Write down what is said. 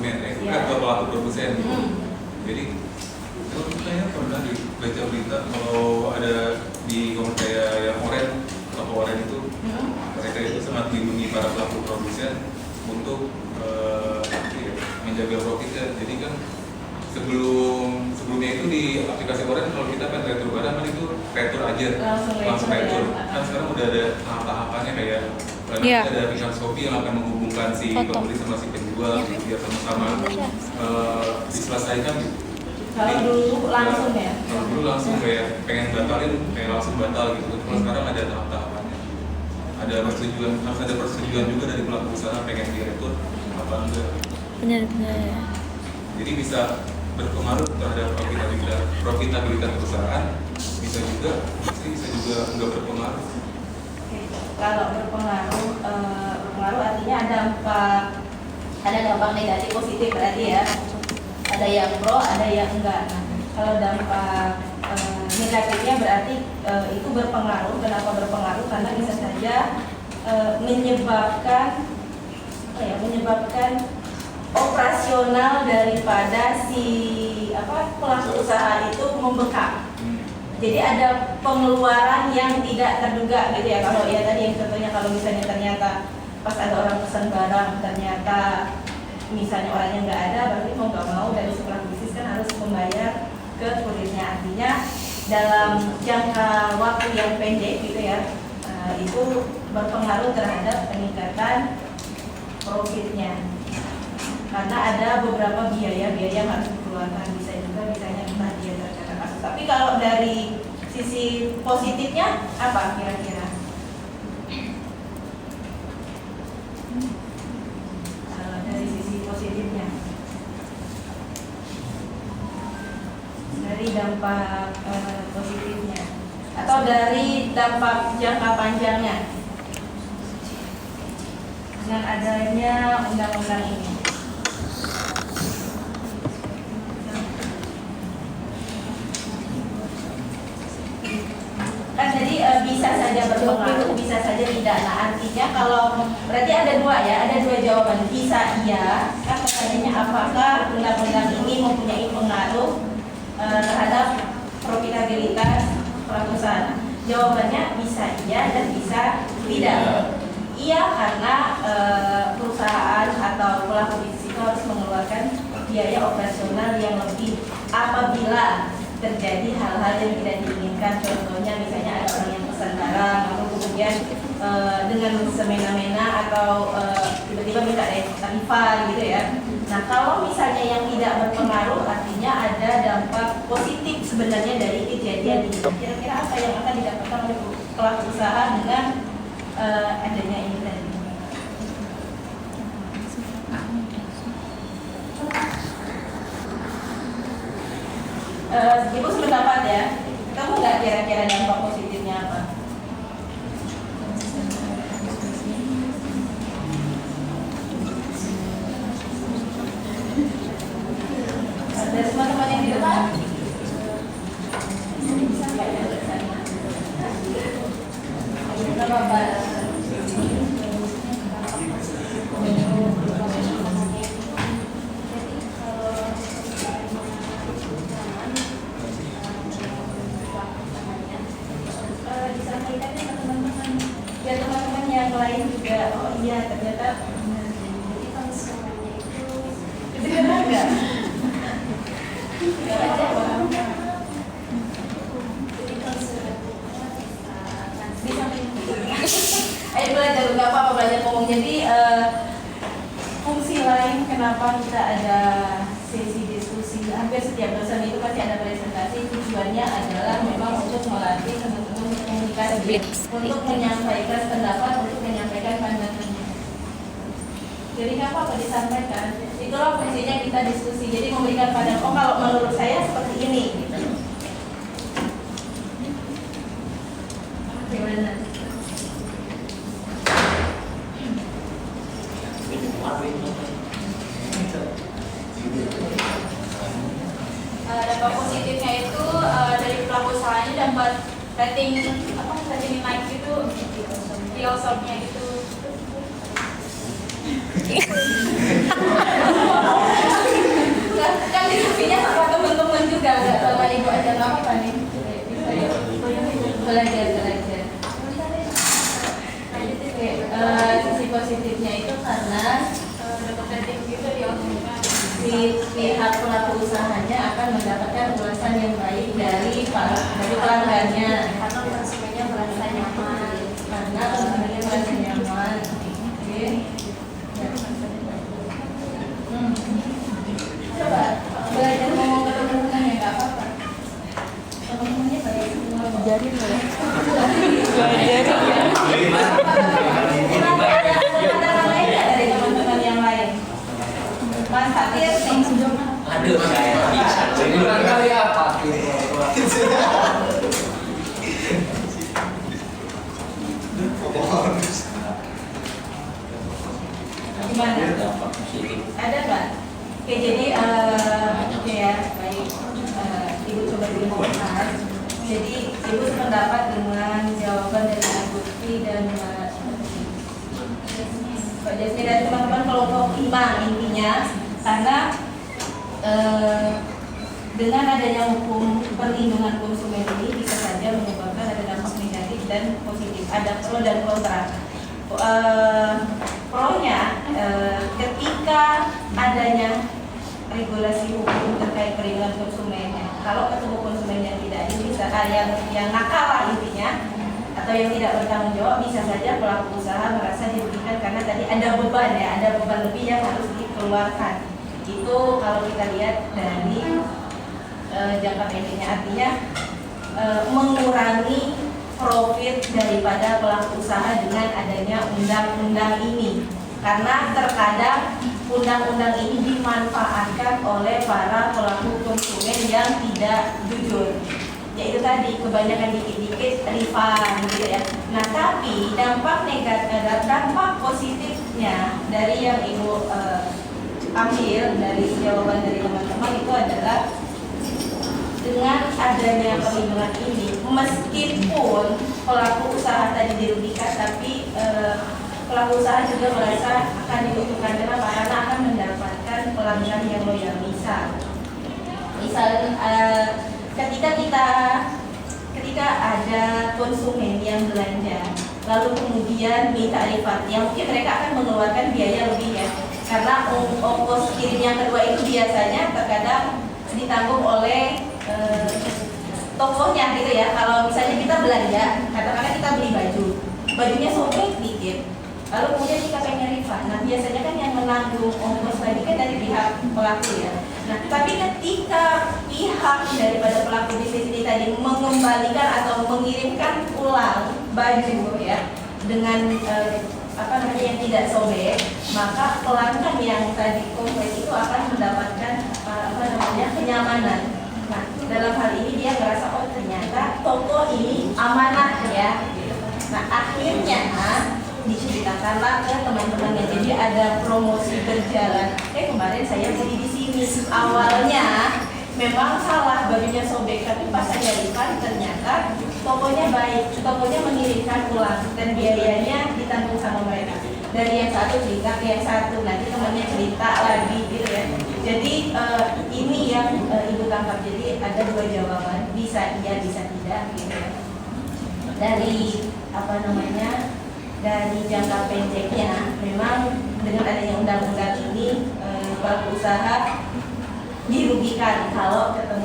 konsumen, ke pelaku produsen. Jadi kalau saya pernah baca berita kalau ada di komunitas yang toko oren itu, mereka itu sangat melindungi para pelaku produsen untuk menjaga profitnya. Jadi kan sebelumnya itu di aplikasi oren kalau kita pengen retur barang kan itu retur aja, langsung retur. Kan sekarang udah ada tahap-tahapannya kayak ada aplikasi Shopee yang akan menghubungkan si pembeli sama si penjual biar sama-sama diselesaikan gitu. Kalau dulu langsung ya? Kalau dulu langsung kayak pengen batalin kayak langsung batal gitu. Kalau sekarang ada tahap-tahapannya. Ada persetujuan, harus ada persetujuan juga dari pelaku usaha pengen diretur apa enggak. Benar-benar. Jadi bisa berpengaruh terhadap profitabilitas perusahaan, bisa juga enggak berpengaruh. Kalau berpengaruh artinya ada dampak negatif positif berarti ya. Ada yang pro, ada yang enggak. Nah, kalau dampak negatifnya berarti itu berpengaruh. Kenapa berpengaruh? Karena bisa saja menyebabkan operasional daripada si pelaku usaha itu membengkak. Jadi ada pengeluaran yang tidak terduga gitu ya. Kalau ya tadi yang contohnya kalau misalnya ternyata pas ada orang pesan barang ternyata misalnya orangnya nggak ada, berarti mau nggak mau dari sekolah bisnis kan harus membayar ke kurirnya. Artinya dalam jangka waktu yang pendek gitu ya, itu berpengaruh terhadap peningkatan profitnya. Karena ada beberapa biaya yang harus dikeluarkan, bisa juga misalnya entah dia terkena kasus. Tapi kalau dari sisi positifnya apa kira-kira? Dari sisi positifnya, dari dampak positifnya, atau dari dampak jangka panjangnya dengan adanya undang-undang ini. Kan jadi bisa saja berpengaruh, bisa saja tidak. Nah artinya kalau berarti ada dua jawaban. Bisa iya, kan pertanyaannya apakah undang-undang ini mempunyai pengaruh terhadap profitabilitas pelaku usaha. Jawabannya bisa iya dan bisa tidak. Iya karena perusahaan atau pelaku bisnis itu harus mengeluarkan biaya operasional yang lebih apabila terjadi hal-hal yang tidak diinginkan. Contohnya misalnya ada orang yang pesan barang lalu kemudian dengan semena-mena atau tiba-tiba minta tarifan gitu ya. Nah kalau misalnya yang tidak berpengaruh artinya ada dampak positif sebenarnya dari kejadian ini. Kira-kira apa yang akan didapatkan oleh pelaku usaha dengan adanya ini tadi? Ibu sependapat ya, kamu nggak kira-kira dampak positifnya apa? Dari teman-teman yang di depan? Ya teman-teman yang lain juga, oh iya ternyata jadi konsumennya itu kedengeran nggak? Nggak aja bang. Jadi konsumen bisa ayo belajar, nggak apa-apa belajar ngomong. Jadi fungsi lain kenapa kita ada sesi diskusi, hampir setiap dosen itu pasti ada presentasi. Tujuannya adalah memang untuk melatih teman-teman komunikasi, untuk menyampaikan pendapat, untuk menyampaikan pandangannya. Jadi nggak apa-apa disampaikan. Itulah fungsinya kita diskusi. Jadi memberikan pandangan. Oh kalau menurut saya seperti ini. Gimana? Dampak positifnya itu dari pelaku usahanya dapat rating naik gitu, filosofinya gitu. pihak pelaku usahanya akan mendapatkan ulasan yang baik dari pelanggannya. Karena konsumennya merasa nyaman. Oke. Coba belajar ngomong ke teman-teman ya, nggak apa-apa. Teman-temannya baik semua. Ajarin ya. Ada lain nggak dari teman-teman yang lain? Mas Fatir nih. Aduh, saya bisa. Kali apa? Gimana? Ada Mbak? Oke, jadi oke ya, baik. Ibu coba diinfokan. Jadi Ibu sependapat dengan jawaban dari Mbak Gusti dan Mbak Jasmine dan teman-teman kelompok 5 intinya, karena dengan adanya hukum perlindungan konsumen ini bisa saja menyebabkan ada dampak negatif dan positif, ada pro dan kontra. Pro-nya ketika adanya regulasi hukum terkait perlindungan konsumennya, kalau ketemu konsumen yang tidak ini bisa yang nakal lah intinya, atau yang tidak bertanggung jawab, bisa saja pelaku usaha merasa dirugikan karena tadi ada beban ya, ada beban lebih yang harus dikeluarkan. Itu kalau kita lihat dari jangka pendeknya, artinya mengurangi profit daripada pelaku usaha dengan adanya undang-undang ini, karena terkadang undang-undang ini dimanfaatkan oleh para pelaku konsumen yang tidak jujur, yaitu tadi kebanyakan dikit-dikit refund gitu ya. Nah, tapi dampak negatif, dampak positifnya dari yang Ibu ambil dari jawaban dari teman-teman itu adalah dengan adanya perlindungan ini, meskipun pelaku usaha tadi dirugikan, tapi pelaku usaha juga merasa akan diuntungkan. Kenapa? Karena akan mendapatkan pelanggan yang loyal. Misal ketika ada konsumen yang belanja lalu kemudian minta refund, yang mungkin mereka akan mengeluarkan biaya lebih ya, karena ongkos kirim yang kedua itu biasanya terkadang ditanggung oleh tokonya gitu ya. Kalau misalnya kita belanja, katakanlah kita beli bajunya sobek dikit, lalu kemudian kita pengen refund, nah biasanya kan yang menanggung ongkos tadi kan dari pihak pelaku ya. Nah, tapi ketika pihak daripada pelaku bisnis ini tadi mengembalikan atau mengirimkan ulang baju ya dengan yang tidak sobek, maka pelanggan yang tadi komplain itu akan mendapatkan kenyamanan. Nah, dalam hal ini dia merasa oh ternyata toko ini amanah ya. Nah, akhirnya diceritakanlah ke teman-temannya. Jadi ada promosi berjalan. Kemarin saya beli di sini. Awalnya memang salah, bajunya sobek, tapi pas saya refund ternyata tokonya baik, tokonya mengirimkan ulang dan biayanya ditanggung sama mereka. Dari yang satu cerita ke yang satu, nanti temannya cerita lagi gitu ya. Jadi ini yang Ibu tangkap. Jadi ada dua jawaban, bisa iya bisa tidak gitu ya. Dari dari jangka pendeknya memang dengan adanya undang-undang ini pelaku usaha dirugikan kalau ketemu